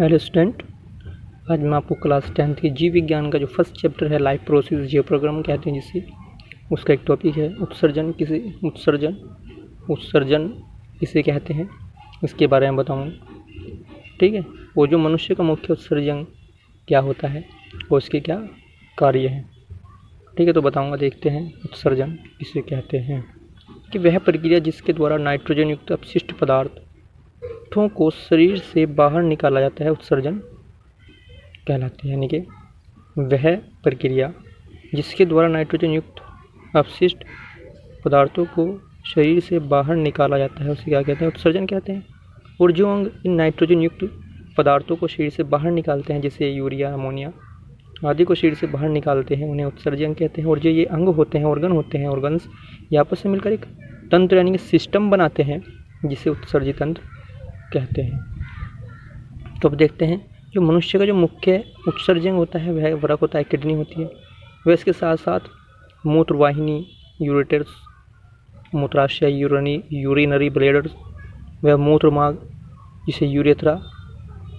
Hello student, आज मैं आपको क्लास 10th की जीव विज्ञान का जो फर्स्ट चैप्टर है लाइफ प्रोसेस जीव प्रोग्राम कहते हैं जिसे, उसका एक टॉपिक है उत्सर्जन किसे कहते हैं, इसके बारे में बताऊंगा। ठीक है, वो जो मनुष्य का मुख्य उत्सर्जन क्या होता है और उसके क्या कार्य हैं। ठीक है, तो बताऊंगा। देखते हैं उत्सर्जन किसे कहते हैं कि वह प्रक्रिया जिसके द्वारा नाइट्रोजन युक्त अपशिष्ट पदार्थों को शरीर से बाहर निकाला जाता है उत्सर्जन कहलाती है। यानी कि वह प्रक्रिया जिसके द्वारा नाइट्रोजन युक्त अपशिष्ट पदार्थों को शरीर से बाहर निकाला जाता है उसे क्या कहते हैं, उत्सर्जन कहते हैं। और जो अंग इन नाइट्रोजन युक्त पदार्थों को शरीर से बाहर निकालते हैं, जैसे यूरिया, अमोनिया आदि को शरीर से बाहर निकालते हैं, उन्हें उत्सर्जन कहते हैं। और जो ये अंग होते हैं, ऑर्गन्स ये आपस में मिलकर एक तंत्र यानी कि सिस्टम बनाते हैं, जिसे उत्सर्जित तंत्र कहते हैं। तो अब देखते हैं, जो मनुष्य का जो मुख्य उत्सर्जन होता है वह वरक होता है, किडनी होती है। वह इसके साथ साथ मूत्रवाहिनी, यूरेटर्स, मूत्राशय, यूरिनरी ब्लैडर्स, वह मूत्रमार्ग जिसे यूरेथ्रा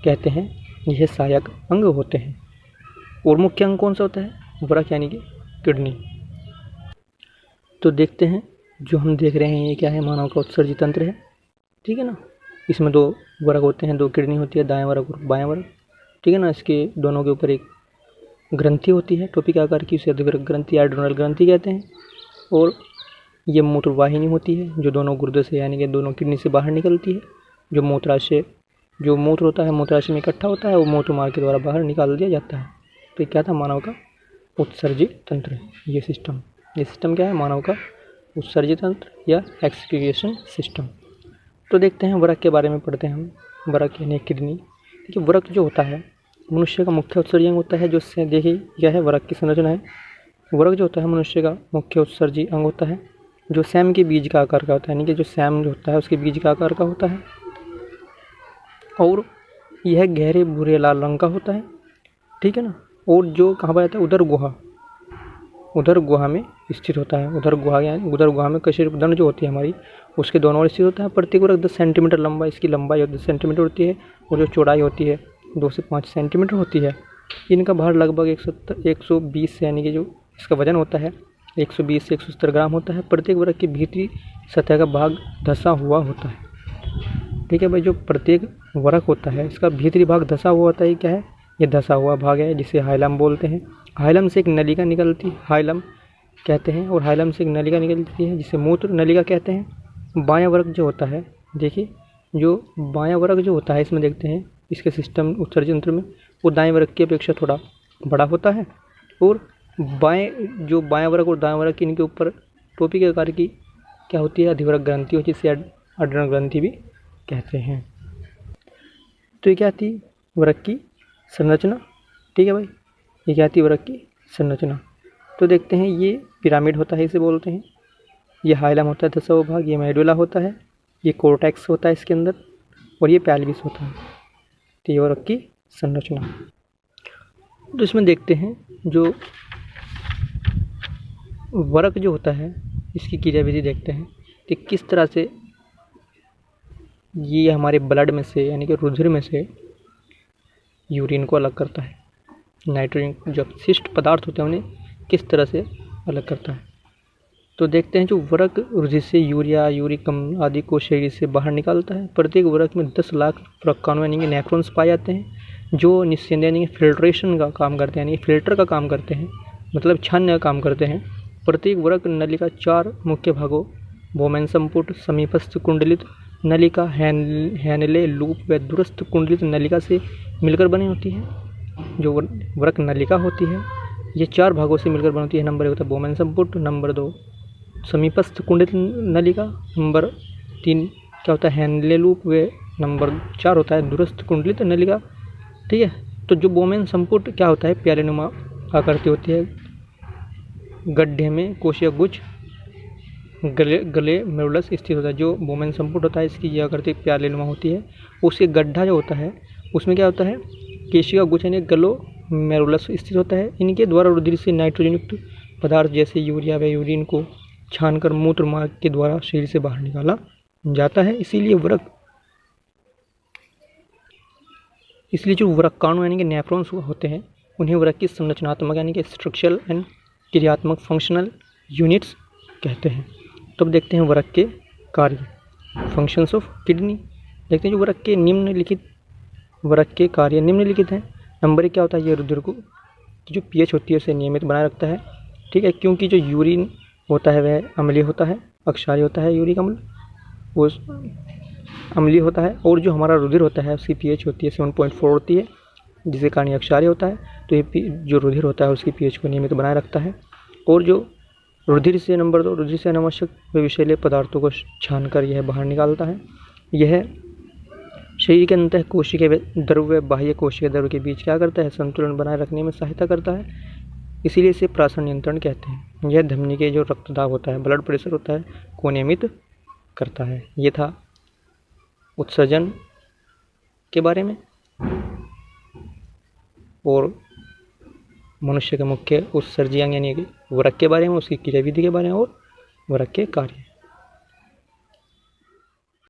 कहते हैं, यह सहायक अंग होते हैं। और मुख्य अंग कौन सा होता है, वरक यानी कि किडनी। तो देखते हैं, जो हम देख रहे हैं ये क्या है, मानव का उत्सर्जित तंत्र है। ठीक है ना, इसमें दो वरक होते हैं, दो किडनी होती है, दायां वरक और बायां वरक। ठीक है ना, इसके दोनों के ऊपर एक ग्रंथि होती है टोपी के आकार की, उसे अधिवृक्क ग्रंथि, एड्रेनल ग्रंथि कहते हैं। और ये मूत्रवाहिनी होती है जो दोनों गुर्दे से यानी कि दोनों किडनी से बाहर निकलती है। जो मूत्राशय, जो मूत्र होता है मूत्राशय में इकट्ठा होता है, वो मूत्र मार्ग के द्वारा बाहर निकाल दिया जाता है। तो क्या था, मानव का उत्सर्जित तंत्र। ये सिस्टम क्या है, मानव का उत्सर्जित तंत्र या एक्सक्रीशन सिस्टम। तो देखते हैं वरक के बारे में पढ़ते हैं हम। वरक यानी किडनी। देखिए, वरक जो होता है मनुष्य का मुख्य उत्सर्जन होता है, जो इससे देखिए यह है वरक की संरचना है। वरक जो होता है मनुष्य का मुख्य उत्सर्जी अंग होता है, जो सैम के बीज का आकार का होता है। यानी कि जो सैम जो होता है उसके बीज का आकार का होता है, और यह गहरे भूरे लाल रंग का होता है। ठीक है ना, और जो कहाँ पर आता है, उदर गुहा में स्थित होता है। उदर गुहा में कशेरुकदंड जो होती है हमारी, उसके दोनों ओर स्थित होता है। प्रत्येक वरक 10 सेंटीमीटर लंबा, इसकी लंबाई 10 सेंटीमीटर होती है, और जो चौड़ाई होती है 2 से 5 सेंटीमीटर होती है। इनका भार लगभग 120 यानी कि जो इसका वजन होता है 120 से 170 ग्राम होता है। प्रत्येक वरक की भीतरी सतह का भाग धंसा हुआ होता है। ठीक है भाई, जो प्रत्येक वरक होता है इसका भीतरी भाग धंसा हुआ होता है। क्या है, ये धंसा हुआ भाग है, जिसे हाइलम बोलते हैं। हाइलम से एक नलिका निकलती, हाइलम कहते हैं, और हाइलम से एक नलिका निकलती है जिसे मूत्र नलिका कहते हैं। बायां वरक जो होता है, देखिए जो बायां वरक जो होता है, इसमें देखते हैं इसके सिस्टम उत्सर्जन तंत्र में वो दाएं वरक की अपेक्षा थोड़ा बड़ा होता है। और बायां वरक और दायां वरक इनके ऊपर टोपी के आकार की क्या होती है, अधिवृक्क ग्रंथि होती है, जिसे एड्रेनल ग्रंथि भी कहते हैं। तो ये क्या थी, वरक की संरचना। ठीक है भाई, ये क्या थी, वरक की संरचना। तो देखते हैं, ये पिरामिड होता है, इसे बोलते हैं। ये हाइलम होता है धंसा हुआ भाग, ये मेडुला होता है, ये कोर्टेक्स होता है इसके अंदर, और ये पेल्विस होता है। तो ये वरक की संरचना। तो इसमें देखते हैं, जो वरक जो होता है इसकी क्रियाविधि देखते हैं कि किस तरह से ये हमारे ब्लड में से यानी कि रुधिर में से यूरिन को अलग करता है। नाइट्रोजन जो अपशिष्ट पदार्थ होते हैं उन्हें किस तरह से अलग करता है। तो देखते हैं, जो वरक रुधिर से यूरिया, यूरिक अम्ल आदि को शरीर से बाहर निकालता है। प्रत्येक वरक में 10 लाख प्रकानों यानी कि नेफ्रॉन्स पाए जाते हैं, जो निस्संदेह यानी कि फिल्ट्रेशन का काम करते हैं, यानी कि फिल्टर का काम करते हैं, मतलब छानने का काम करते हैं। प्रत्येक वरक नलिका 4 मुख्य भागों बोमेन संपुट, समीपस्थ कुंडलित नलिका, हैनले लूप व दूरस्थ कुंडलित नलिका से मिलकर बनी होती है। जो वरक नलिका होती है ये 4 भागों से मिलकर बनती है। नंबर 1 होता है बोमेन संपुट, नंबर 2 समीपस्थ कुंडलित नलिका, नंबर 3 क्या होता है, हैनले लूप, व नंबर 4 होता है दूरस्थ कुंडलित नलिका। ठीक है, तो जो बोमेन संपुट क्या होता है, प्यालेनुमा आकृति होती है, गड्ढे में कोशिका गुच्छ गले मेरुलस स्थित होता है। जो बोमेन संपुट होता है इसकी यह आकृति प्यालेनुमा होती है। उसके गड्ढा जो होता है उसमें क्या होता है, केशिका गुच्छ यानी गलो मेरुलस स्थित होता है। इनके द्वारा रुधिर से नाइट्रोजन युक्त पदार्थ जैसे यूरिया व यूरिन को छानकर मूत्र मार्ग के द्वारा शरीर से बाहर निकाला जाता है। इसीलिए वरक इसलिए जो वृक्काणु यानी कि नेफ्रॉन्स होते हैं उन्हें वृक्क की संरचनात्मक यानी कि स्ट्रक्चरल एंड क्रियात्मक फंक्शनल यूनिट्स कहते हैं। तो अब देखते हैं वृक्क के कार्य, फंक्शंस ऑफ किडनी। देखते हैं जो वृक्क के कार्य निम्नलिखित हैं। नंबर 1 क्या होता है, ये रुधिर को की जो पीएच होती है उसे नियमित बनाए रखता है। ठीक है, क्योंकि जो यूरिन होता है वह अम्लीय होता है, अक्षारीय होता है, यूरिक अम्ल वो अम्लीय होता है, और जो हमारा रुधिर होता है उसकी पीएच होती है 7.4 होती है, जिसके कारण ये अक्षारीय होता है। तो ये जो रुधिर होता है उसकी पीएच को नियमित बनाए रखता है। और जो रुधिर से नंबर 2, रुधिर से अनावश्यक व विषैले पदार्थों को छानकर यह बाहर निकालता है। यह शरीर के अंतः कोशिकीय द्रव्य बाह्य कोशिकीय द्रव्य के बीच क्या करता है, संतुलन बनाए रखने में सहायता करता है। इसीलिए इसे प्राशन नियंत्रण कहते हैं। यह धमनी के जो रक्तदाब होता है, ब्लड प्रेशर होता है, को नियमित करता है। ये था उत्सर्जन के बारे में और मनुष्य के मुख्य उत्सर्जी अंग यानी कि वृक्क के बारे में, उसकी क्रियाविधि के बारे में और वृक्क के कार्य।